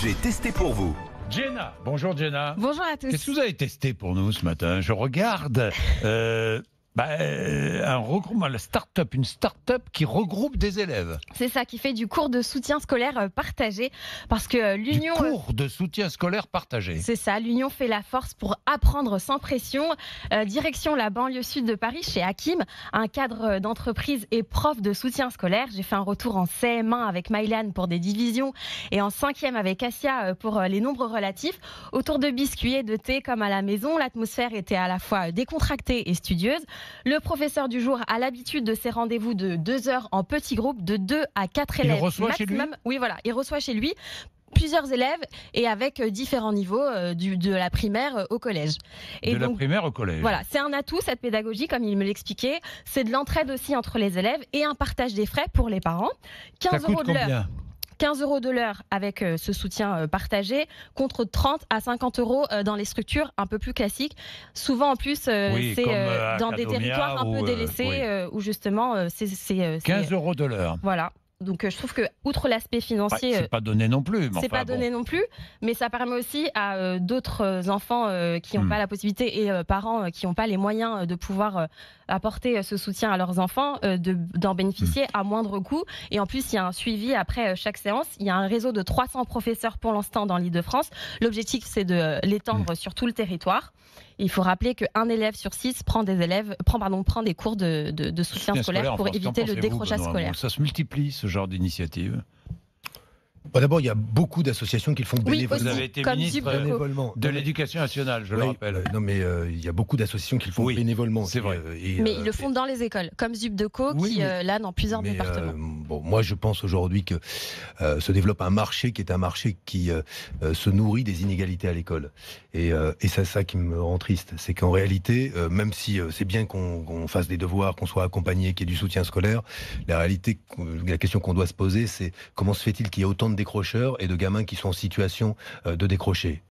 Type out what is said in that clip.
J'ai testé pour vous. Jenna, bonjour Jenna. Bonjour à tous. Qu'est-ce que vous avez testé pour nous ce matin? Je regarde un regroupement, une start-up qui regroupe des élèves. C'est ça qui fait du cours de soutien scolaire partagé parce que l'Union... Du cours de soutien scolaire partagé. C'est ça, l'Union fait la force pour apprendre sans pression. Direction la banlieue sud de Paris, chez Hakim, un cadre d'entreprise et prof de soutien scolaire. J'ai fait un retour en CM1 avec Maïlan pour des divisions et en 5e avec Assia pour les nombres relatifs. Autour de biscuits et de thé comme à la maison, l'atmosphère était à la fois décontractée et studieuse. Le professeur du jour a l'habitude de ces rendez-vous de 2 heures en petits groupes de 2 à 4 élèves. Il reçoit maximum. chez lui ? Oui, voilà, il reçoit chez lui plusieurs élèves et avec différents niveaux de la primaire au collège. Et la primaire au collège. Voilà, c'est un atout cette pédagogie, comme il me l'expliquait. C'est de l'entraide aussi entre les élèves et un partage des frais pour les parents. 15 Ça coûte € de l'heure. combien ? 15 € de l'heure avec ce soutien partagé, contre 30 à 50 € dans les structures un peu plus classiques. Souvent en plus, Oui, c'est comme dans des Academia territoires un peu ou, délaissés où justement c'est 15 € de l'heure. voilà. Donc je trouve que outre l'aspect financier, C'est pas donné non plus. c'est pas donné non plus, mais ça permet aussi à d'autres enfants qui n'ont pas la possibilité et parents qui n'ont pas les moyens de pouvoir apporter ce soutien à leurs enfants, d'en bénéficier à moindre coût. Et en plus, il y a un suivi après chaque séance. Il y a un réseau de 300 professeurs pour l'instant dans l'Île-de-France. L'objectif, c'est de l'étendre sur tout le territoire. Il faut rappeler qu'un élève sur 6 prend des cours de soutien scolaire pour éviter le décrochage scolaire. Ça se multiplie, ce genre d'initiative. Bon, d'abord, il y a beaucoup d'associations qui le font bénévolement. Vous avez été comme ministre bénévolement. de l'Éducation nationale, je le rappelle. Non, mais il y a beaucoup d'associations qui le font bénévolement. C'est vrai. Mais ils le font dans les écoles, comme Zubdeco, qui là dans plusieurs départements. Moi, je pense aujourd'hui que se développe un marché qui est un marché qui se nourrit des inégalités à l'école. Et c'est ça qui me rend triste. C'est qu'en réalité, même si c'est bien qu'on fasse des devoirs, qu'on soit accompagné, qu'il y ait du soutien scolaire, la question qu'on doit se poser, c'est comment se fait-il qu'il y ait autant de décrocheurs et de gamins qui sont en situation de décrocher ?